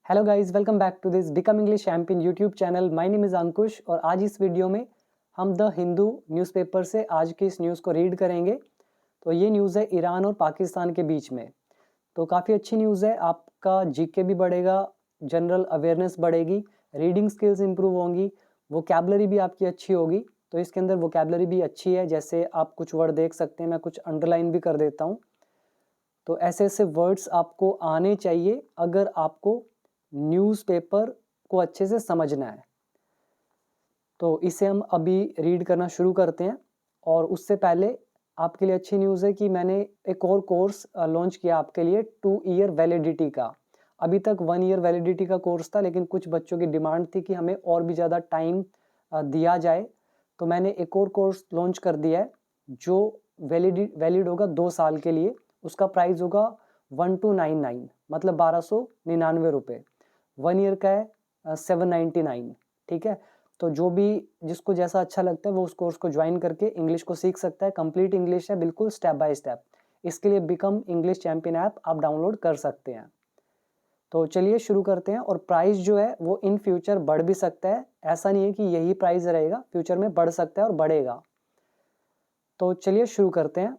Hello guys, welcome back to this Become English Champion YouTube channel. My name is Ankush और आज इस video में हम द हिंदू न्यूज़पेपर से आज की इस न्यूज़ को रीड करेंगे। तो ये न्यूज़ है ईरान और पाकिस्तान के बीच में। तो काफ़ी अच्छी न्यूज़ है, आपका जीके भी बढ़ेगा, जनरल अवेयरनेस बढ़ेगी, रीडिंग स्किल्स इंप्रूव होंगी, वोकैबुलरी भी आपकी अच्छी होगी। तो इसके अंदर वोकैबुलरी भी अच्छी है, जैसे आप कुछ वर्ड देख सकते हैं, मैं कुछ अंडरलाइन भी कर देता हूँ। तो ऐसे ऐसे वर्ड्स आपको आने चाहिए अगर आपको न्यूज़पेपर को अच्छे से समझना है। तो इसे हम अभी रीड करना शुरू करते हैं। और उससे पहले आपके लिए अच्छी न्यूज़ है कि मैंने एक और कोर्स लॉन्च किया आपके लिए 2 ईयर वैलिडिटी का। अभी तक 1 ईयर वैलिडिटी का कोर्स था, लेकिन कुछ बच्चों की डिमांड थी कि हमें और भी ज़्यादा टाइम दिया जाए। तो मैंने एक और कोर्स लॉन्च कर दिया है जो वैलिड होगा 2 साल के लिए। उसका प्राइस होगा 1299, मतलब 1299 रुपये। 1 ईयर का है 799। ठीक है, तो जो भी जिसको जैसा अच्छा लगता है वो उस कोर्स को ज्वाइन करके इंग्लिश को सीख सकता है। कंप्लीट इंग्लिश है, बिल्कुल स्टेप बाय स्टेप। इसके लिए बिकम इंग्लिश चैंपियन ऐप आप डाउनलोड कर सकते हैं। तो चलिए शुरू करते हैं। और प्राइस जो है वो इन फ्यूचर बढ़ भी सकता है, ऐसा नहीं है कि यही प्राइस रहेगा, फ्यूचर में बढ़ सकता है और बढ़ेगा। तो चलिए शुरू करते हैं।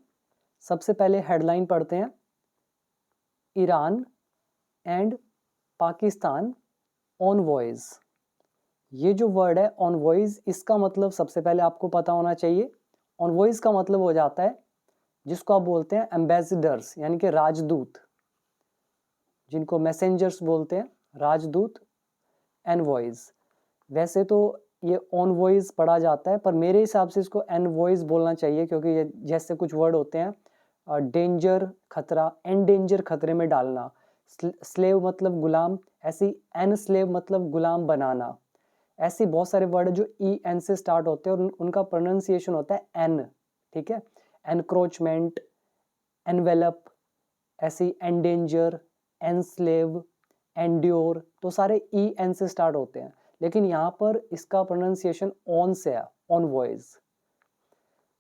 सबसे पहले हेडलाइन पढ़ते हैं, ईरान एंड पाकिस्तान ऑनवॉयज। ये जो वर्ड है ऑनवॉइस, इसका मतलब सबसे पहले आपको पता होना चाहिए। ऑनवॉइस का मतलब हो जाता है जिसको आप बोलते हैं एम्बेसडर्स, यानी कि राजदूत, जिनको मैसेंजर्स बोलते हैं, राजदूत, एनवॉइस। वैसे तो ये ऑनवॉइस पढ़ा जाता है, पर मेरे हिसाब से इसको एनवॉइस बोलना चाहिए, क्योंकि ये जैसे कुछ वर्ड होते हैं, डेंजर खतरा, एंडेंजर खतरे में डालना, स्लेव मतलब गुलाम, ऐसी एन स्लेव मतलब गुलाम बनाना। ऐसे बहुत सारे वर्ड जो ई एन से स्टार्ट होते हैं और उनका प्रोनाउंसिएशन होता है एन। ठीक है, एनक्रोचमेंट, एनवेलप, ऐसी एंडेंजर, एनस्लेव, एंड्योर, तो सारे ई एन से स्टार्ट होते हैं। लेकिन यहाँ पर इसका प्रोनाउंसिएशन ऑन से है, ऑन वॉइस।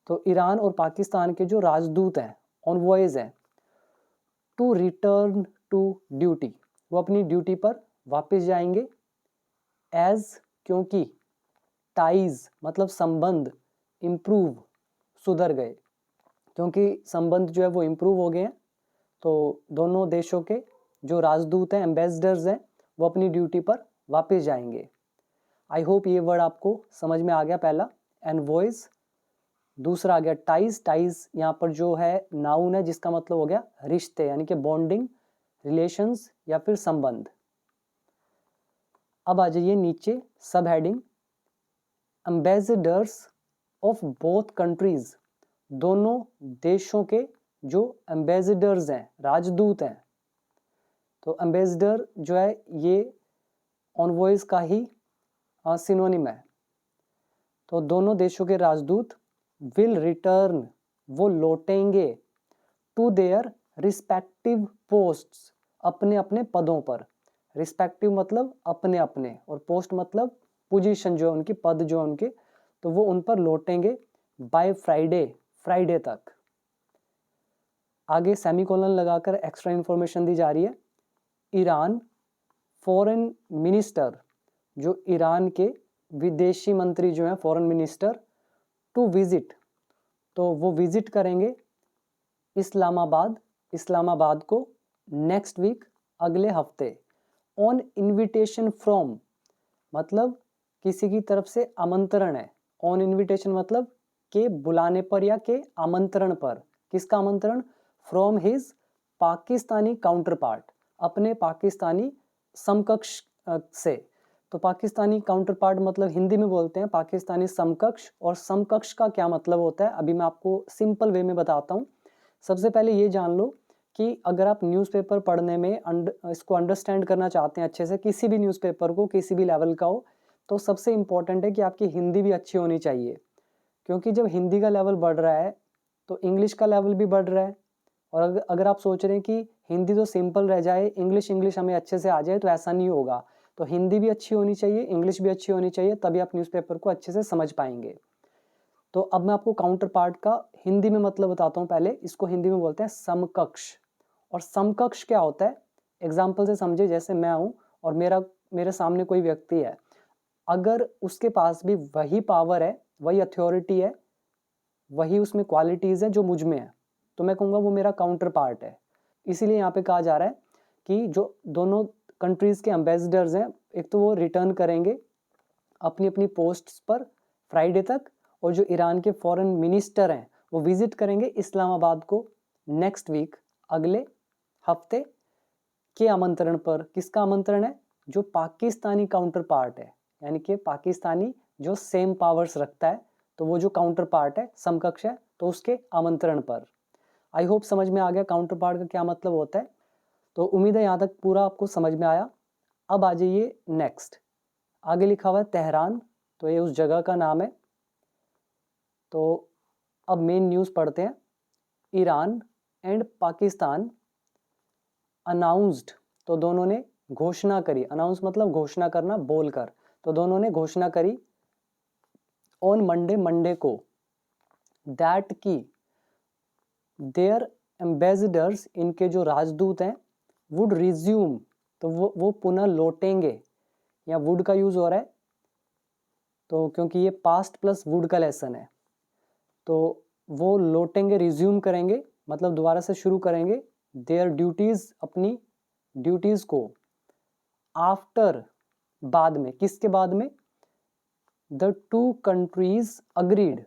तो ईरान और पाकिस्तान के जो राजदूत हैं, ऑन वॉइस हैं, टू रिटर्न टू ड्यूटी, वो अपनी ड्यूटी पर वापस जाएंगे। एज, क्योंकि, टाइज मतलब संबंध, इम्प्रूव सुधर गए, क्योंकि संबंध जो है वो इम्प्रूव हो गए हैं। तो दोनों देशों के जो राजदूत हैं, एम्बेसडर्स हैं, वो अपनी ड्यूटी पर वापस जाएंगे। आई होप ये वर्ड आपको समझ में आ गया। पहला एनवॉइस, दूसरा आ गया टाइज। टाइज यहाँ पर जो है नाउन है, जिसका मतलब हो गया रिश्ते, यानी कि बॉन्डिंग, रिलेशंस या फिर संबंध। अब आ जाइए नीचे, सब heading, ambassadors of both countries, दोनों देशों के जो एम्बेसडर्स हैं, राजदूत हैं। तो एम्बेसडर जो है ये ऑनवॉइस का ही सिनोनिम है। तो दोनों देशों के राजदूत विल रिटर्न, वो लौटेंगे, टू देयर रिस्पेक्टिव पोस्ट्स, अपने अपने पदों पर। रिस्पेक्टिव मतलब अपने अपने, और पोस्ट मतलब पोजीशन जो है उनकी, पद जो है उनके, तो वो उन पर लौटेंगे बाय फ्राइडे, फ्राइडे तक। आगे सेमीकोलन लगाकर एक्स्ट्रा इंफॉर्मेशन दी जा रही है। ईरान फॉरेन मिनिस्टर, जो ईरान के विदेशी मंत्री जो हैं, फॉरेन मिनिस्टर, टू विजिट, तो वो विजिट करेंगे इस्लामाबाद, इस्लामाबाद को नेक्स्ट वीक, अगले हफ्ते। ऑन इनविटेशन फ्रॉम, मतलब किसी की तरफ से आमंत्रण है। ऑन इनविटेशन मतलब के बुलाने पर या के आमंत्रण पर। किसका आमंत्रण? From his Pakistani counter part, अपने पाकिस्तानी समकक्ष से। तो पाकिस्तानी काउंटर पार्ट मतलब हिंदी में बोलते हैं पाकिस्तानी समकक्ष, और समकक्ष का क्या मतलब होता है अभी मैं आपको सिंपल वे में बताता हूँ। सबसे पहले ये जान लो कि अगर आप न्यूज़पेपर पढ़ने में इसको अंडरस्टैंड करना चाहते हैं अच्छे से, किसी भी न्यूज़पेपर को, किसी भी लेवल का हो, तो सबसे इम्पॉर्टेंट है कि आपकी हिंदी भी अच्छी होनी चाहिए। क्योंकि जब हिंदी का लेवल बढ़ रहा है तो इंग्लिश का लेवल भी बढ़ रहा है। और अगर आप सोच रहे हैं कि हिंदी तो सिंपल रह जाए, इंग्लिश हमें अच्छे से आ जाए, तो ऐसा नहीं होगा। तो हिंदी भी अच्छी होनी चाहिए, इंग्लिश भी अच्छी होनी चाहिए, तभी आप न्यूज़पेपर को अच्छे से समझ पाएंगे। तो अब मैं आपको काउंटर पार्ट का हिंदी में मतलब बताता हूँ। पहले इसको हिंदी में बोलते हैं समकक्ष। और समकक्ष क्या होता है, एग्जाम्पल से समझे, जैसे मैं हूँ और मेरे सामने कोई व्यक्ति है, अगर उसके पास भी वही पावर है, वही अथॉरिटी है, वही उसमें क्वालिटीज़ है जो मुझ में है, तो मैं कहूँगा वो मेरा काउंटर पार्ट है। इसीलिए यहाँ पे कहा जा रहा है कि जो दोनों कंट्रीज़ के एम्बेसडर्स हैं, एक तो वो रिटर्न करेंगे अपनी अपनी पोस्ट्स पर फ्राइडे तक, और जो ईरान के फॉरेन मिनिस्टर हैं वो विजिट करेंगे इस्लामाबाद को नेक्स्ट वीक, अगले हफ्ते के आमंत्रण पर। किसका आमंत्रण है? जो पाकिस्तानी काउंटर पार्ट है, यानी कि पाकिस्तानी जो सेम पावर्स रखता है, तो वो जो काउंटर पार्ट है, समकक्ष है, तो उसके आमंत्रण पर। आई होप समझ में आ गया काउंटर पार्ट का क्या मतलब होता है। तो उम्मीद है यहाँ तक पूरा आपको समझ में आया। अब आ जाइए नेक्स्ट, आगे लिखा हुआ है तेहरान, तो ये उस जगह का नाम है। तो अब मेन न्यूज़ पढ़ते हैं। ईरान एंड पाकिस्तान अनाउंस्ड, तो दोनों ने घोषणा करी, अनाउंस मतलब घोषणा करना, बोलकर, तो दोनों ने घोषणा करी ऑन मंडे को, दैट की देयर एम्बेसडर्स, इनके जो राजदूत हैं, वुड रिज्यूम, तो वो पुनः लौटेंगे। यहाँ वुड का यूज हो रहा है, तो क्योंकि ये पास्ट प्लस वुड का लेसन है, तो वो लौटेंगे, रिज्यूम करेंगे, मतलब दोबारा से शुरू करेंगे देयर ड्यूटीज, अपनी ड्यूटीज को, आफ्टर, बाद में, किसके बाद में? द टू कंट्रीज अग्रीड,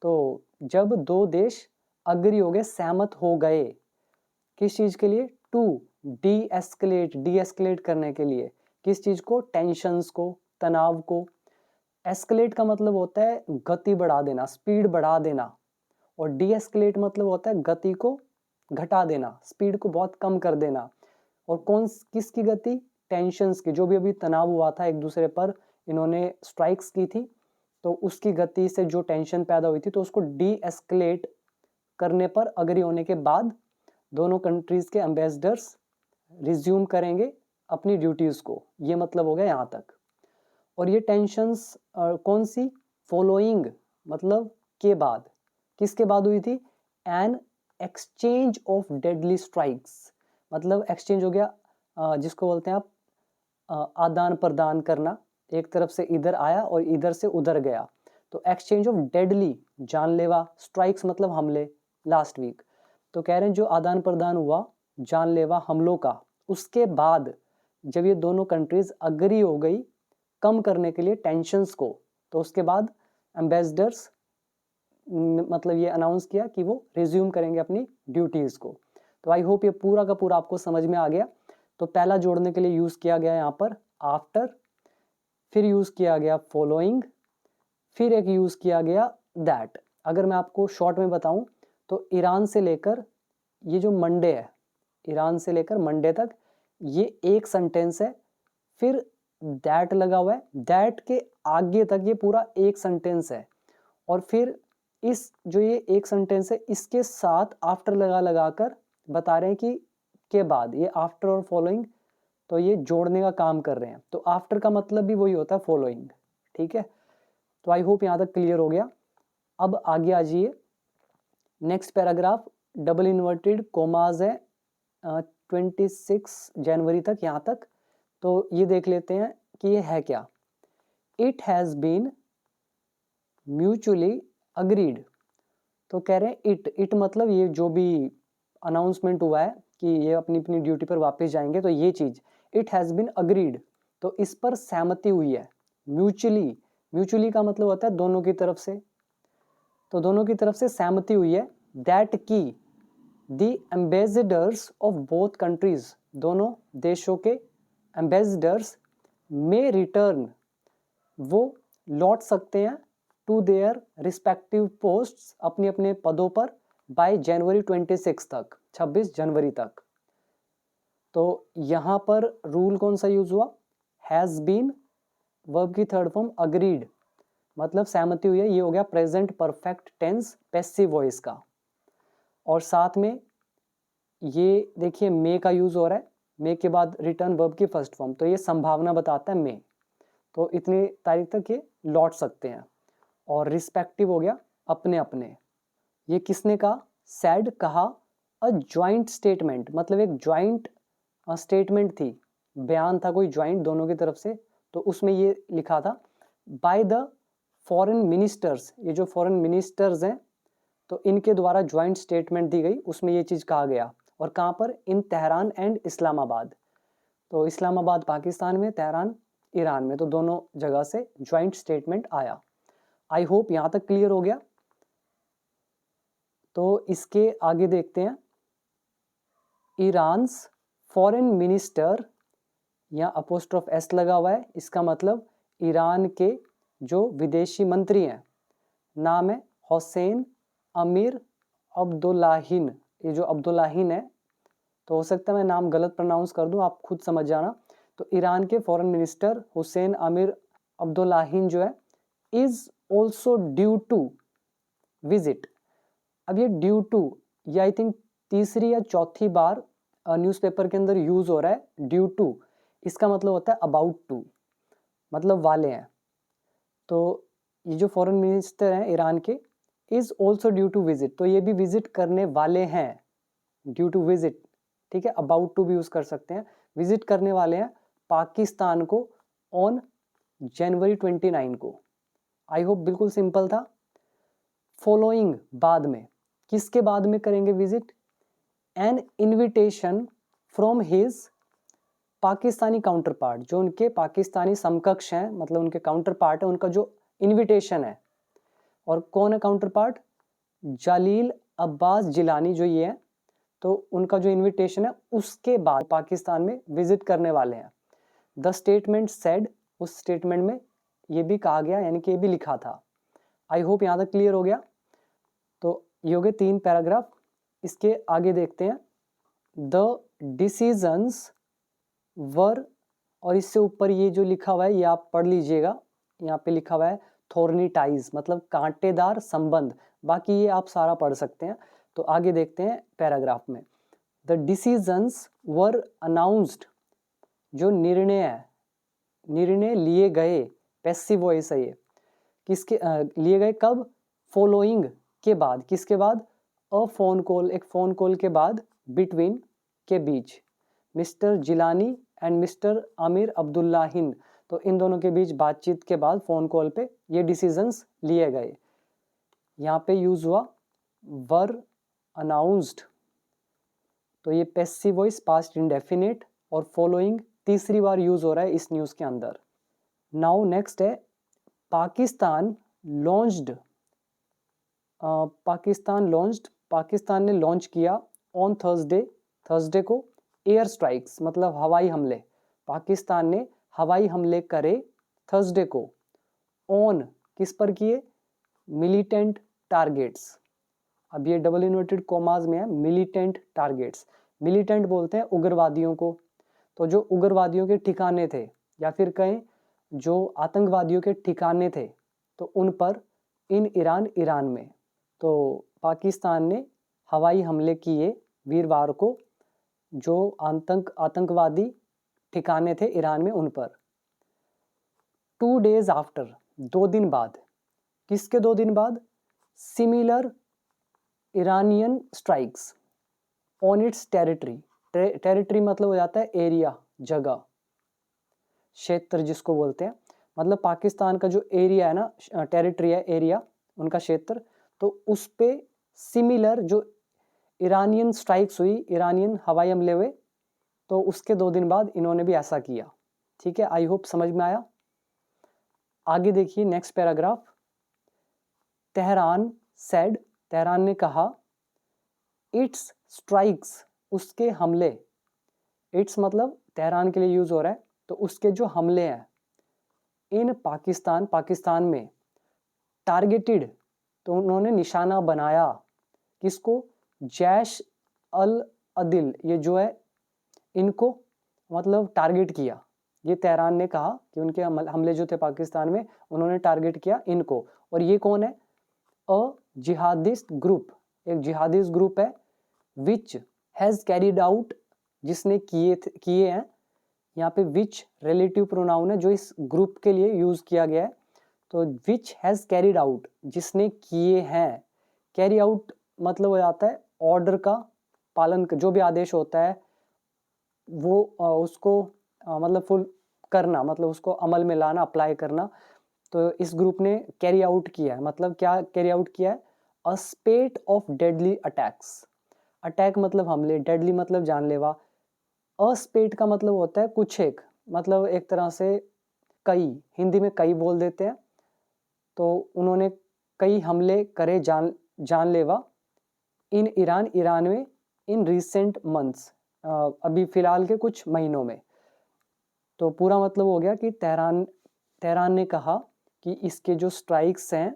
तो जब दो देश अग्री हो गए, सहमत हो गए, किस चीज के लिए? टू डी एस्केलेट करने के लिए, किस चीज को? टेंशंस को, तनाव को। एस्केलेट का मतलब होता है गति बढ़ा देना, स्पीड बढ़ा देना, और डी एस्केलेट मतलब होता है गति को घटा देना, स्पीड को बहुत कम कर देना। और किसकी गति? टेंशंस की, जो भी अभी तनाव हुआ था, एक दूसरे पर इन्होंने स्ट्राइक्स की थी, तो उसकी गति से जो टेंशन पैदा हुई थी, तो उसको डी एस्केलेट करने पर अग्री होने के बाद दोनों कंट्रीज के एम्बेसडर्स रिज्यूम करेंगे अपनी ड्यूटीज को। ये मतलब हो गया यहाँ तक। और ये टेंशंस कौन सी? फॉलोइंग मतलब के बाद, किसके बाद हुई थी? An exchange of deadly strikes, मतलब एक्सचेंज हो गया, जिसको बोलते हैं आप आदान प्रदान करना, एक तरफ से इधर आया और इधर से उधर गया, तो एक्सचेंज ऑफ डेडली, जानलेवा, स्ट्राइक्स मतलब हमले, लास्ट वीक। तो कह रहे हैं जो आदान प्रदान हुआ जानलेवा हमलों का, उसके बाद जब ये दोनों कंट्रीज अग्री हो गई कम करने के लिए टेंशंस को, तो उसके बाद एम्बेसडर्स मतलब ये अनाउंस किया कि वो रिज्यूम करेंगे अपनी ड्यूटीज़ को। तो आई होप ये पूरा का पूरा आपको समझ में आ गया। तो पहला जोड़ने के लिए यूज़ किया गया यहाँ पर आफ्टर, फिर यूज़ किया गया फॉलोइंग, फिर एक यूज़ किया गया दैट। अगर मैं आपको शॉर्ट में बताऊं तो ईरान से लेकर ये जो मंडे है, ईरान से लेकर मंडे तक ये एक सेंटेंस है, फिर दैट लगा हुआ है, दैट के आगे तक ये पूरा एक सेंटेंस है, और फिर इस जो ये एक सेंटेंस है इसके साथ आफ्टर लगा कर बता रहे हैं कि के बाद, ये आफ्टर और फॉलोइंग, तो ये जोड़ने का काम कर रहे हैं। तो आफ्टर का मतलब भी वही होता है फॉलोइंग, ठीक है। तो आई होप यहाँ तक क्लियर हो गया। अब आगे आ जाइए, next paragraph, double inverted commas है 26 जनवरी तक, यहाँ तक। तो ये देख लेते हैं कि ये है क्या। It has been mutually agreed, तो कह रहे हैं इट मतलब ये जो भी अनाउंसमेंट हुआ है कि ये अपनी अपनी ड्यूटी पर वापस जाएंगे, तो ये चीज़ इट हैज़ बीन अग्रीड, तो इस पर सहमति हुई है। म्यूचुअली का मतलब होता है दोनों की तरफ से, तो दोनों की तरफ से सहमति हुई है। दैट की the ambassadors of both countries, दोनों देशों के एम्बेसडर्स में रिटर्न, वो लौट सकते हैं टू देयर रिस्पेक्टिव पोस्ट्स, अपने अपने पदों पर, बाय जनवरी 26 तक, 26 जनवरी तक। तो यहाँ पर रूल कौन सा यूज हुआ? हैज़ बीन, वर्ब की थर्ड फॉर्म अग्रीड, मतलब सहमति हुई है, ये हो गया present perfect tense passive voice का। और साथ में ये देखिए मे का यूज हो रहा है, मे के बाद रिटर्न वर्ब की फर्स्ट फॉर्म, तो ये संभावना बताता है मे, तो इतनी तारीख तक ये लौट सकते हैं। और रिस्पेक्टिव हो गया अपने अपने, ये किसने कहा? सैड, कहा। अ ज्वाइंट स्टेटमेंट मतलब एक ज्वाइंट स्टेटमेंट थी, बयान था कोई ज्वाइंट दोनों की तरफ से, तो उसमें ये लिखा था बाय द फॉरेन मिनिस्टर्स, ये जो फॉरेन मिनिस्टर्स हैं तो इनके द्वारा ज्वाइंट स्टेटमेंट दी गई, उसमें ये चीज़ कहा गया। और कहाँ पर? इन तेहरान एंड इस्लामाबाद। तो इस्लामाबाद पाकिस्तान में, तेहरान ईरान में, तो दोनों जगह से ज्वाइंट स्टेटमेंट आया। आई होप यहाँ तक क्लियर हो गया। तो इसके आगे देखते हैं, ईरान्स फॉरेन मिनिस्टर, यहाँ अपोस्ट्रोफ एस लगा हुआ है, इसका मतलब ईरान के जो विदेशी मंत्री हैं, नाम है हुसैन अमीर अब्दुल्लाहिन। ये जो अब्दुल्लाहिन है, तो हो सकता है मैं नाम गलत प्रोनाउंस कर दूं, आप खुद समझ जाना। तो ईरान के फॉरेन मिनिस्टर हुसैन अमीर अब्दुल्लाहिन जो है, is also due to visit. अब ये ड्यू टू, ये आई थिंक तीसरी या चौथी बार न्यूज़पेपर के अंदर यूज हो रहा है ड्यू टू। इसका मतलब होता है अबाउट टू, मतलब वाले हैं। तो ये जो फॉरेन मिनिस्टर हैं ईरान के, is also due to visit, तो ये भी विजिट करने वाले हैं, ड्यू टू विजिट, ठीक है। अबाउट टू भी यूज कर सकते हैं, विजिट करने वाले हैं पाकिस्तान को ऑन जनवरी 29 को। आई होप बिल्कुल सिंपल था। फॉलोइंग, बाद में, किसके बाद में करेंगे visit? N invitation from his Pakistani counter part, जो उनके पाकिस्तानी समकक्ष हैं, मतलब उनके काउंटर पार्ट है, उनका जो इनविटेशन है। और कौन है काउंटर पार्ट? जलील अब्बास जिलानी जो ये है, तो उनका जो इनविटेशन है उसके बाद पाकिस्तान में विजिट करने वाले हैं। द स्टेटमेंट सेड, उस स्टेटमेंट में ये भी कहा गया, यानी कि ये भी लिखा था। आई होप यहाँ तक क्लियर हो गया। तो ये हो गए 3 पैराग्राफ। इसके आगे देखते हैं, द डिसीजंस वर, और इससे ऊपर ये जो लिखा हुआ है ये आप पढ़ लीजिएगा, यहाँ पे लिखा हुआ है थॉर्नी टाइज, मतलब कांटेदार संबंध। बाकी ये आप सारा पढ़ सकते हैं। तो आगे देखते हैं पैराग्राफ में, द डिसीजंस वर अनाउंस्ड, जो निर्णय है, निर्णय लिए गए, पैसिव वॉइस है ये, किसके लिए गए, कब? फॉलोइंग, के बाद, किसके बाद? अ फोन कॉल, एक फोन कॉल के बाद, बिटवीन, के बीच, Mister Jilani and Mister Amir Abdollahian, तो इन दोनों के बीच बातचीत के बाद फोन कॉल पे ये डिसीजंस लिए गए। यहाँ पे यूज हुआ वर अनाउंस्ड, तो ये पैसिव वॉइस पास्ट इंडेफिनिट, और फॉलोइंग तीसरी बार यूज हो रहा है इस न्यूज़ के अंदर। नाउ नेक्स्ट है पाकिस्तान लॉन्च्ड, पाकिस्तान ने लॉन्च किया ऑन थर्सडे को एयर स्ट्राइक्स, मतलब हवाई हमले। पाकिस्तान ने हवाई हमले करे थर्सडे को, ऑन, किस पर किए? Militant targets. अब ये डबल इन्वर्टेड कॉमास में है, मिलिटेंट टारगेट्स। मिलिटेंट बोलते हैं उग्रवादियों को, तो जो उग्रवादियों के ठिकाने थे, या फिर कहें जो आतंकवादियों के ठिकाने थे, तो उन पर इन ईरान में, तो पाकिस्तान ने हवाई हमले किए वीरवार को, जो आतंकवादी ठिकाने थे ईरान में, उन पर। 2 days आफ्टर, 2 दिन बाद, किसके 2 दिन बाद? Similar Iranian strikes on it's territory, territory मतलब हो जाता है एरिया, जगह, क्षेत्र जिसको बोलते हैं, मतलब पाकिस्तान का जो एरिया है ना, टेरिटरी है, एरिया, उनका क्षेत्र, तो उस पे सिमिलर जो ईरानियन स्ट्राइक्स हुई, ईरानियन हवाई हमले हुए, तो उसके 2 दिन बाद इन्होंने भी ऐसा किया। ठीक है, आई होप समझ में आया। आगे देखिए next paragraph, Tehran said, Tehran ने कहा, इट्स स्ट्राइक्स, उसके हमले, इट्स मतलब तेहरान के लिए यूज हो रहा है, तो उसके जो हमले हैं इन पाकिस्तान में, टारगेटेड, तो उन्होंने निशाना बनाया, किसको? जैश अल अदिल, ये जो है इनको मतलब टारगेट किया। ये तेहरान ने कहा कि उनके हमले जो थे पाकिस्तान में, उन्होंने टारगेट किया इनको। और ये कौन है? अ जिहादिस्ट ग्रुप, एक जिहादिस्ट ग्रुप है, विच हैज कैरिड आउट, जिसने किए हैं। यहाँ पे विच रिलेटिव प्रोनाउन है जो इस ग्रुप के लिए यूज किया गया है, तो विच हैज कैरिड आउट, जिसने किए हैं। कैरी आउट मतलब हो जाता है ऑर्डर का पालन, जो भी आदेश होता है वो उसको मतलब फुल करना, मतलब उसको अमल में लाना, अप्लाई करना। तो इस ग्रुप ने कैरी आउट किया है, मतलब क्या कैरी आउट किया है? A spate of deadly attacks. Attack मतलब हमले, डेडली मतलब जानलेवा। अस्पेट का मतलब होता है कुछ एक, मतलब एक तरह से कई, हिंदी में कई बोल देते हैं। तो उन्होंने कई हमले करे जानलेवा इन ईरान, ईरान में, इन रिसेंट मंथ्स, अभी फिलहाल के कुछ महीनों में। तो पूरा मतलब हो गया कि तेहरान ने कहा कि इसके जो स्ट्राइक्स हैं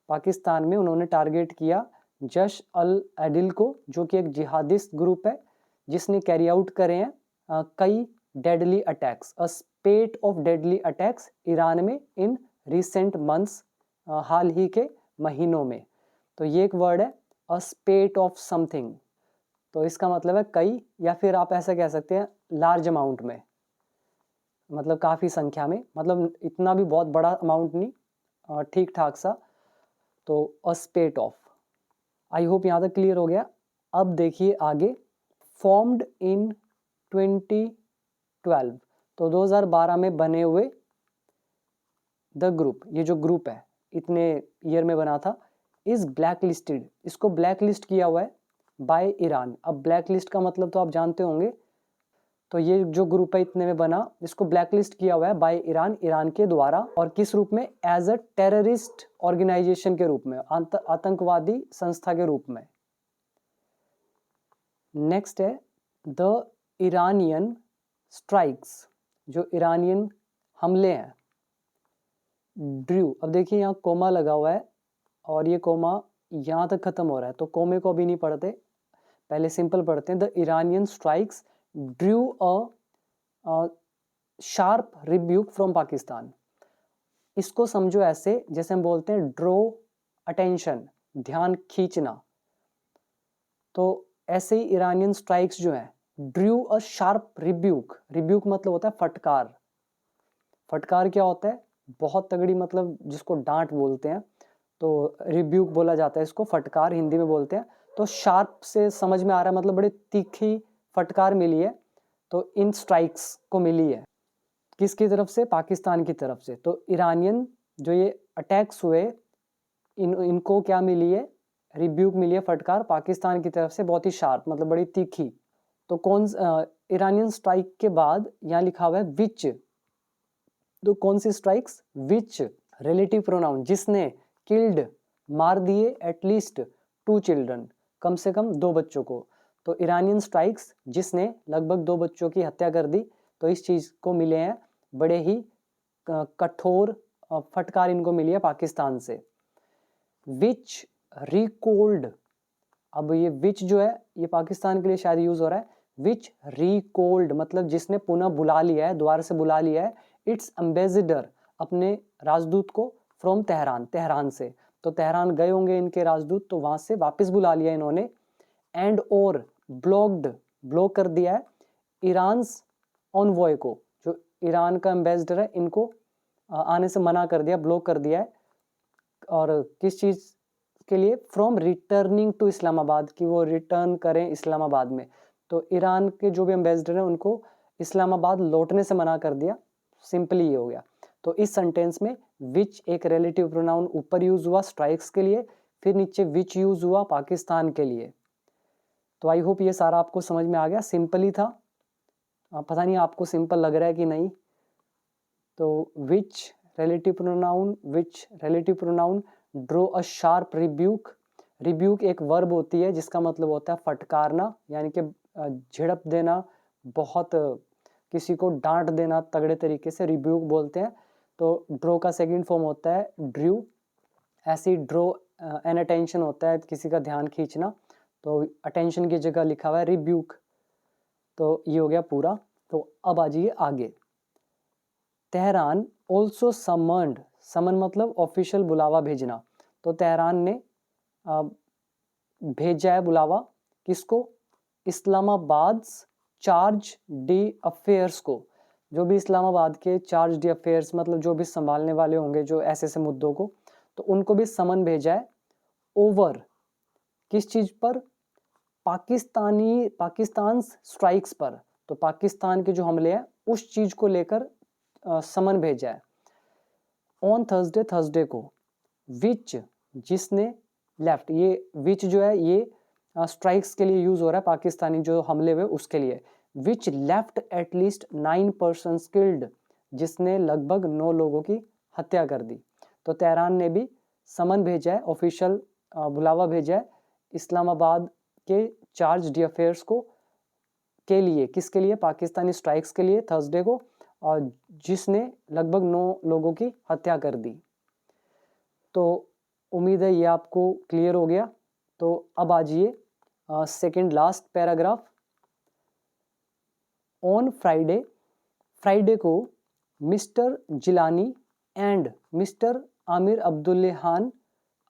पाकिस्तान में, उन्होंने टारगेट किया जश अल एडिल को, जो कि एक जिहादिस्ट ग्रुप है जिसने कैरी आउट करे हैं कई deadly attacks, a spate of deadly attacks Iran में इन रिसेंट मंथ्स, हाल ही के महीनों में। तो ये एक वर्ड है, अ स्पेट ऑफ समथिंग। तो इसका मतलब है कई, या फिर आप ऐसा कह सकते हैं लार्ज अमाउंट में, मतलब काफ़ी संख्या में, मतलब इतना भी बहुत बड़ा अमाउंट नहीं, ठीक ठाक सा। तो अ स्पेट ऑफ। आई होप यहाँ तक क्लियर हो गया। अब देखिए आगे, फॉर्म्ड इन 2012, तो 2012 में बने हुए द ग्रुप, ये जो ग्रुप है इतने ईयर में बना था, इज ब्लैक लिस्टेड, इसको ब्लैक लिस्ट किया हुआ है बाय ईरान। अब ब्लैक लिस्ट का मतलब तो आप जानते होंगे। तो ये जो ग्रुप है इतने में बना, इसको ब्लैक लिस्ट किया हुआ है बाय ईरान, ईरान के द्वारा। और किस रूप में? एज अ टेररिस्ट ऑर्गेनाइजेशन के रूप में, आतंकवादी संस्था के रूप में। नेक्स्ट है द ईरानियन स्ट्राइक्स, जो ईरानियन हमले हैं। ड्रू, अब देखिए यहाँ कोमा लगा हुआ है और ये कोमा यहाँ तक खत्म हो रहा है, तो कोमे को अभी नहीं पढ़ते, पहले सिंपल पढ़ते हैं। The Iranian strikes drew a sharp rebuke from Pakistan. इसको समझो ऐसे, जैसे हम बोलते हैं ड्रो अटेंशन, ध्यान खींचना। तो ऐसे ही ईरानियन स्ट्राइक्स जो है drew a sharp rebuke, rebuke मतलब होता है फटकार। फटकार क्या होता है? बहुत तगड़ी, मतलब जिसको डांट बोलते हैं, तो रिब्यूक बोला जाता है इसको, फटकार हिंदी में बोलते हैं। तो शार्प से समझ में आ रहा है, मतलब बड़ी तीखी फटकार मिली है, तो इन स्ट्राइक्स को मिली है। किसकी तरफ से? पाकिस्तान की तरफ से। तो ईरानियन जो ये अटैक्स हुए, इनको क्या मिली है? रिब्यूक मिली है, फटकार पाकिस्तान की तरफ से, बहुत ही शार्प, मतलब बड़ी तीखी। तो कौन ईरानियन स्ट्राइक के बाद यहाँ लिखा हुआ है विच, तो कौन सी स्ट्राइक्स? विच रिलेटिव प्रोनाउन, जिसने, किल्ड मार दिए, एटलीस्ट 2 चिल्ड्रन, कम से कम 2 बच्चों को। तो ईरानियन स्ट्राइक्स जिसने लगभग 2 बच्चों की हत्या कर दी, तो इस चीज को मिले हैं बड़े ही कठोर फटकार, इनको मिली है पाकिस्तान से। विच रिकॉल्ड, अब ये विच जो है ये पाकिस्तान के लिए शायद यूज हो रहा है। विच रिकॉल्ड मतलब जिसने पुनः बुला लिया है, द्वार से बुला लिया है, इट्स एम्बेसडर, अपने राजदूत को, फ्रॉम तेहरान, तेहरान से। तो तेहरान गए होंगे इनके राजदूत, तो वहां से वापस बुला लिया इन्होंने। एंड और ब्लॉक्ड, ब्लॉक कर दिया है ईरान्स ऑनवॉय को, जो ईरान का एम्बेसडर है, इनको आने से मना कर दिया, ब्लॉक कर दिया है। और किस चीज के लिए? फ्रॉम रिटर्निंग टू इस्लामाबाद, कि वो रिटर्न करें इस्लामाबाद में। तो ईरान के जो भी एम्बेसडर हैं उनको इस्लामाबाद लौटने से मना कर दिया, सिंपली ये हो गया। तो इस सेंटेंस में विच एक रिलेटिव प्रोनाउन ऊपर यूज हुआ स्ट्राइक्स के लिए, फिर नीचे विच यूज हुआ पाकिस्तान के लिए। तो आई होप ये सारा आपको समझ में आ गया, सिंपल ही था। पता नहीं आपको सिंपल लग रहा है कि नहीं। तो which relative pronoun drew a sharp rebuke, rebuke एक वर्ब होती है जिसका मतलब होता है फटकारना, यानी कि झिड़प देना, बहुत किसी को डांट देना तगड़े तरीके से, रिब्यूक बोलते हैं। तो ड्रो का सेकंड फॉर्म होता है ड्रू, ऐसी ड्रो एन अटेंशन होता है, किसी का ध्यान खींचना, तो अटेंशन की जगह लिखा हुआ है रिब्यूक। तो ये हो गया पूरा। तो अब आ जाइए आगे। तेहरान ऑल्सो समन्ड, समन मतलब ऑफिशियल बुलावा भेजना। तो तेहरान ने भेजा है बुलावा, किसको? इस्लामाबाद चार्ज डी अफेयर्स को, जो भी इस्लामाबाद के चार्ज डी अफेयर्स, मतलब जो भी संभालने वाले होंगे जो ऐसे ऐसे मुद्दों को, तो उनको भी समन भेजा है। ओवर किस चीज पर? पाकिस्तान स्ट्राइक्स पर। तो पाकिस्तान के जो हमले हैं उस चीज़ को लेकर समन भेजा है। ऑन थर्सडे को विच, जिसने लेफ्ट, ये विच जो है ये स्ट्राइक्स के लिए यूज हो रहा है, पाकिस्तानी जो हमले हुए उसके लिए। विच लेफ्ट एटलीस्ट 9 पर्सन्स किल्ड, जिसने लगभग 9 लोगों की हत्या कर दी। तो तेहरान ने भी समन भेजा है, ऑफिशियल बुलावा भेजा है इस्लामाबाद के चार्ज d'affaires को के लिए, किसके लिए, पाकिस्तानी स्ट्राइक्स के लिए थर्सडे को, और जिसने लगभग 9 लोगों की हत्या कर दी। तो उम्मीद है ये आपको क्लियर हो गया। तो अब आ जाइए second last paragraph. On Friday को Mister Jilani and Mister Amir Abdollahian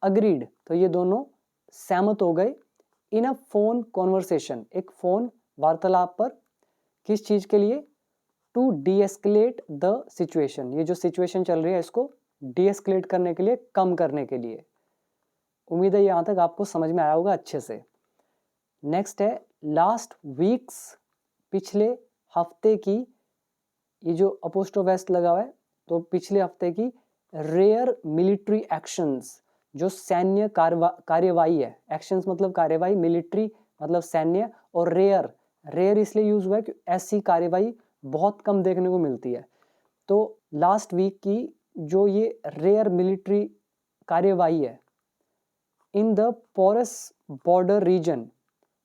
agreed, तो ये दोनों सहमत हो गए इन अ फोन कॉन्वर्सेशन, एक फोन वार्तालाप पर, किस चीज के लिए, टू डीएस्केलेट द सिचुएशन, ये जो सिचुएशन चल रही है इसको डीएस्केलेट करने के लिए, कम करने के लिए। उम्मीद है यहाँ तक आपको समझ में आया होगा अच्छे से। नेक्स्ट है लास्ट वीक्स, पिछले हफ्ते की, ये जो अपोस्ट्रोफेस्ट लगा हुआ है, तो पिछले हफ्ते की रेयर मिलिट्री एक्शंस, जो सैन्य कार्यवाही है, एक्शंस मतलब कार्यवाही, मिलिट्री मतलब सैन्य, और रेयर इसलिए यूज हुआ है कि ऐसी कार्यवाही बहुत कम देखने को मिलती है। तो लास्ट वीक की जो ये रेयर मिलिट्री कार्यवाही है in the porous border region,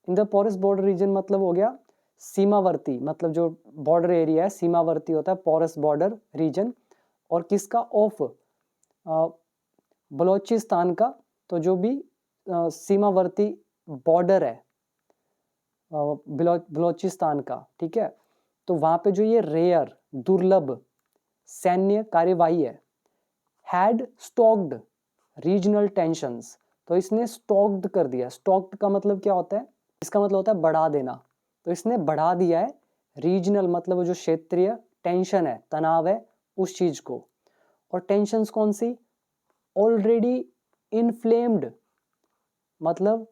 in the porous border region मतलब हो गया सीमावर्ती, मतलब जो बॉर्डर एरिया है सीमावर्ती होता है पोरस बॉर्डर रीजन, और किसका, ऑफ बलोचिस्तान का, तो जो भी सीमावर्ती बॉर्डर है बलोचिस्तान का, ठीक है। तो वहां पे जो ये रेयर दुर्लभ सैन्य कार्यवाही है, हैड स्टॉक्ड रीजनल टेंशंस, तो इसने स्टॉक्ड कर दिया। स्टॉक्ड का मतलब क्या होता है, इसका मतलब होता है बढ़ा देना, तो इसने बढ़ा दिया है रीजनल मतलब जो क्षेत्रीय टेंशन है, तनाव है उस चीज को। और टेंशंस कौन सी, ऑलरेडी इनफ्लेम्ड, मतलब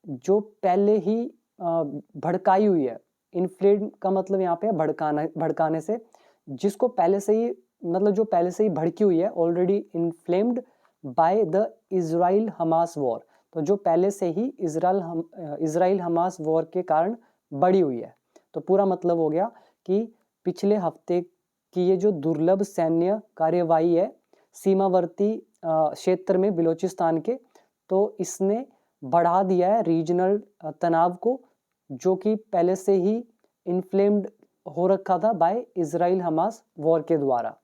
जो पहले ही भड़काई हुई है। इनफ्लेम का मतलब यहाँ पे भड़काने से, जिसको पहले से ही, मतलब जो पहले से ही भड़की हुई है, already inflamed by the Israel Hamas war, तो जो पहले से ही इजराइल हमास वॉर के कारण बढ़ी हुई है। तो पूरा मतलब हो गया कि पिछले हफ्ते की ये जो दुर्लभ सैन्य कार्यवाही है सीमावर्ती क्षेत्र में बलोचिस्तान के, तो इसने बढ़ा दिया है रीजनल तनाव को, जो कि पहले से ही इन्फ्लेम्ड हो रखा था बाय इजराइल हमास वॉर के द्वारा।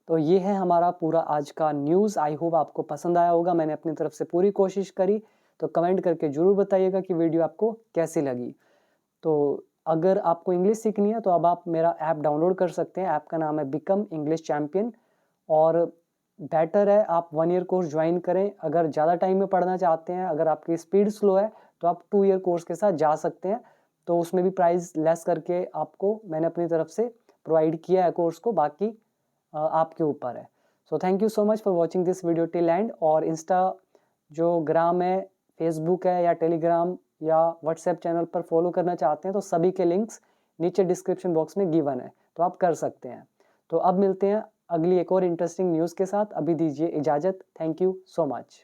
तो ये है हमारा पूरा आज का न्यूज़। आई होप आपको पसंद आया होगा, मैंने अपनी तरफ से पूरी कोशिश करी। तो कमेंट करके जरूर बताइएगा कि वीडियो आपको कैसी लगी। तो अगर आपको इंग्लिश सीखनी है तो अब आप मेरा ऐप डाउनलोड कर सकते हैं। ऐप का नाम है बिकम इंग्लिश चैंपियन, और बेटर है आप 1 ईयर कोर्स ज्वाइन करें। अगर ज़्यादा टाइम में पढ़ना चाहते हैं, अगर आपकी स्पीड स्लो है, तो आप 2 ईयर कोर्स के साथ जा सकते हैं। तो उसमें भी प्राइस लेस करके आपको मैंने अपनी तरफ से प्रोवाइड किया है कोर्स को, बाकी आपके ऊपर है। So thank you so much for watching this video till and. और इंस्टा जो ग्राम है, फेसबुक है, या टेलीग्राम या व्हाट्सएप चैनल पर फॉलो करना चाहते हैं तो सभी के लिंक्स नीचे डिस्क्रिप्शन बॉक्स में गिवन है, तो आप कर सकते हैं। तो अब मिलते हैं अगली एक और इंटरेस्टिंग न्यूज़ के साथ। अभी दीजिए इजाज़त। Thank you so much.